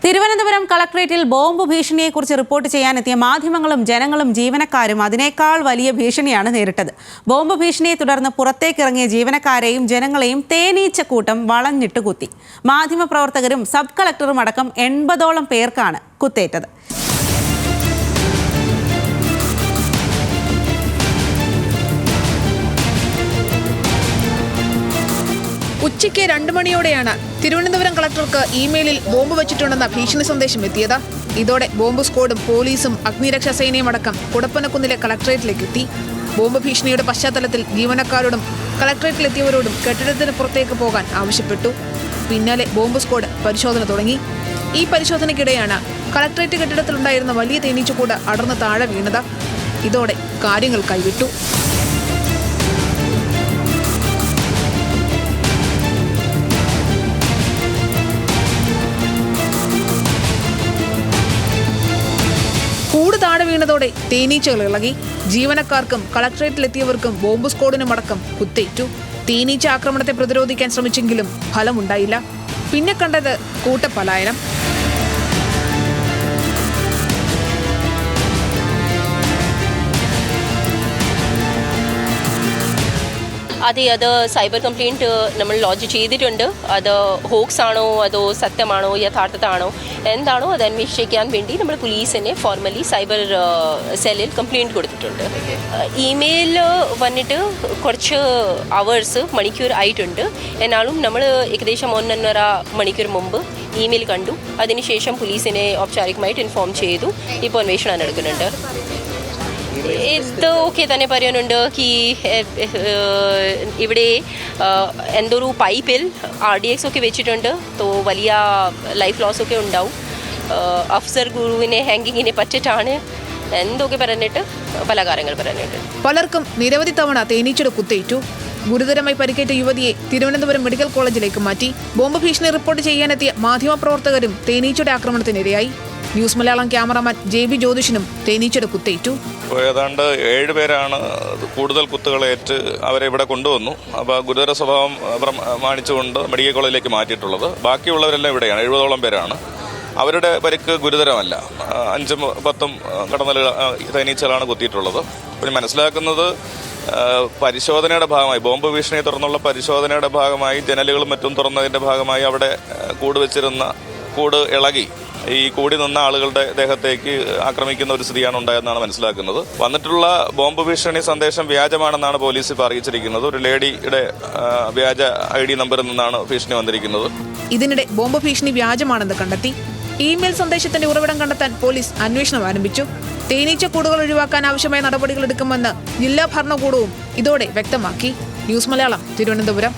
തിരുവനന്തപുരം കളക്ടറേറ്റിൽ bomb ഭീഷണിയെക്കുറിച്ച് report ചെയ്യാനെത്തിയ മാധ്യമങ്ങളും ജനങ്ങളും ജീവനക്കാരും അതിനേക്കാൾ വലിയ ഭീഷണിയാണ് നേരിട്ടത്. ബോംബ് ഭീഷണിയെ തുടർന്ന് പുറത്തേക്കിറങ്ങിയ ജീവനക്കാരെയും ജനങ്ങളെയും തേനീച്ചക്കൂട്ടം വളഞ്ഞിട്ട് കുത്തി. മാധ്യമപ്രവർത്തകരും സബ് കളക്ടറും അടക്കം 80ഓളം പേർക്കാണ് കുത്തേറ്റത്. ഉച്ചയ്ക്ക് 2 മണിയോടെയാണ് തിരുവനന്തപുരം കളക്ടർക്ക് ഇമെയിലിൽ ബോംബ് വെച്ചിട്ടുണ്ടെന്ന ഭീഷണി സന്ദേശം എത്തിയത്. ഇതോടെ ബോംബ് സ്ക്വാഡും പോലീസും അഗ്നിരക്ഷാ സേനയും അടക്കം കുടപ്പനക്കുന്നിലെ കളക്ടറേറ്റിലേക്ക് എത്തി. ബോംബ് ഭീഷണിയുടെ പശ്ചാത്തലത്തിൽ ജീവനക്കാരോടും കളക്ടറേറ്റിലെത്തിയവരോടും കെട്ടിടത്തിന് പുറത്തേക്ക് പോകാൻ ആവശ്യപ്പെട്ടു. പിന്നാലെ ബോംബ് സ്ക്വാഡ് പരിശോധന തുടങ്ങി. ഈ പരിശോധനയ്ക്കിടെയാണ് കളക്ടറേറ്റ് കെട്ടിടത്തിലുണ്ടായിരുന്ന വലിയ തേനീച്ചക്കൂട് അടർന്ന് താഴെ വീണത്. ഇതോടെ കാര്യങ്ങൾ കൈവിട്ടു. കൂട് താഴെ വീണതോടെ തേനീച്ചകൾ ഇളകി. ജീവനക്കാർക്കും കളക്ടറേറ്റിലെത്തിയവർക്കും ബോംബ് സ്ക്വാഡിനുമടക്കം കുത്തേറ്റു. തേനീച്ച ആക്രമണത്തെ പ്രതിരോധിക്കാൻ ശ്രമിച്ചെങ്കിലും ഫലമുണ്ടായില്ല. പിന്നെ കണ്ടത് കൂട്ടപ്പലായനം. അത് സൈബർ കംപ്ലയിൻറ്റ് നമ്മൾ ലോഞ്ച് ചെയ്തിട്ടുണ്ട്. അത് ഹോക്സ് ആണോ അതോ സത്യമാണോ യഥാർത്ഥത്താണോ എന്താണോ അത് അന്വേഷിക്കാൻ വേണ്ടി നമ്മൾ പോലീസിനെ ഫോർമലി സൈബർ സെല്ലിൽ കംപ്ലയിൻറ്റ് കൊടുത്തിട്ടുണ്ട്. ഇമെയിൽ വന്നിട്ട് കുറച്ച് മണിക്കൂർ ആയിട്ടുണ്ട്. എന്നാലും നമ്മൾ ഏകദേശം 1.5 മണിക്കൂർ മുമ്പ് ഇമെയിൽ കണ്ടു. അതിനുശേഷം പോലീസിനെ ഔപചാരികമായിട്ട് ഇൻഫോം ചെയ്തു. ഇപ്പോൾ അന്വേഷണം നടക്കുന്നുണ്ട്. ഇത് ഓക്കെ തന്നെ പറയാനുണ്ട് ഇവിടെ എന്തൊരു പൈപ്പിൽ RDX ഒക്കെ വെച്ചിട്ടുണ്ട്. വലിയ ലൈഫ് ലോസ് ഒക്കെ ഉണ്ടാവും. അഫ്സർ ഗുരുവിനെ ഹാങ്കിങ്ങിനെ പറ്റിയിട്ടാണ് എന്തൊക്കെ പറഞ്ഞിട്ട് പല കാര്യങ്ങൾ പറഞ്ഞിട്ട്. പലർക്കും നിരവധി തവണ തേനീച്ചയുടെ കുത്തേറ്റു. ഗുരുതരമായി പരിക്കേറ്റ യുവതിയെ തിരുവനന്തപുരം മെഡിക്കൽ കോളേജിലേക്ക് മാറ്റി. ബോംബ് ഭീഷണി റിപ്പോർട്ട് ചെയ്യാനെത്തിയ മാധ്യമപ്രവർത്തകരും തേനീച്ചയുടെ ആക്രമണത്തിനിരയായി. ന്യൂസ് മലയാളം ക്യാമറാമാൻ JB ജ്യോതിഷിനും തേനീച്ചയുടെ കുത്തേറ്റു. ഏതാണ്ട് 7 പേരാണ് കൂടുതൽ കുത്തുകളേറ്റ് അവരെ ഇവിടെ കൊണ്ടുവന്നു. അപ്പോൾ ഗുരുതര സ്വഭാവം പ്രമാണിച്ചുകൊണ്ട് മെഡിക്കൽ കോളേജിലേക്ക് മാറ്റിയിട്ടുള്ളത്. ബാക്കിയുള്ളവരെല്ലാം ഇവിടെയാണ്. 70ഓളം പേരാണ്. അവരുടെ പരിക്ക് ഗുരുതരമല്ല. 5ഉം 10ഉം കടന്നൽ തേനീച്ചകളാണ് കുത്തിയിട്ടുള്ളത്. പിന്നെ മനസ്സിലാക്കുന്നത് പരിശോധനയുടെ ഭാഗമായി ബോംബ് ഭീഷണിയെ തുടർന്നുള്ള പരിശോധനയുടെ ഭാഗമായി ജനലുകളും മറ്റും തുറന്നതിൻ്റെ ഭാഗമായി അവിടെ കൂട് ഇളകി ഈ കൂടി നിന്ന ആളുകളുടെ ദേഹത്തേക്ക് ആക്രമിക്കുന്ന ഒരു സ്ഥിതിയാണ് ഉണ്ടായതെന്നാണ് മനസ്സിലാക്കുന്നത്. വന്നിട്ടുള്ള ബോംബ് ഭീഷണി സന്ദേശം വ്യാജമാണെന്നാണ് പോലീസ് ഇപ്പോൾ അറിയിച്ചിരിക്കുന്നത്. ഒരു ലേഡിയുടെ വ്യാജ ID നമ്പറിൽ നിന്നാണ് ഭീഷണി വന്നിരിക്കുന്നത്. ഇതിനിടെ ബോംബ് ഭീഷണി വ്യാജമാണെന്ന് കണ്ടെത്തി. ഇമെയിൽ സന്ദേശത്തിന്റെ ഉറവിടം കണ്ടെത്താൻ പോലീസ് അന്വേഷണം ആരംഭിച്ചു. തേനീച്ച കൂടുകൾ ഒഴിവാക്കാൻ ആവശ്യമായ നടപടികൾ എടുക്കുമെന്ന് ജില്ലാ ഭരണകൂടവും ഇതോടെ വ്യക്തമാക്കി. ന്യൂസ് മലയാളം, തിരുവനന്തപുരം.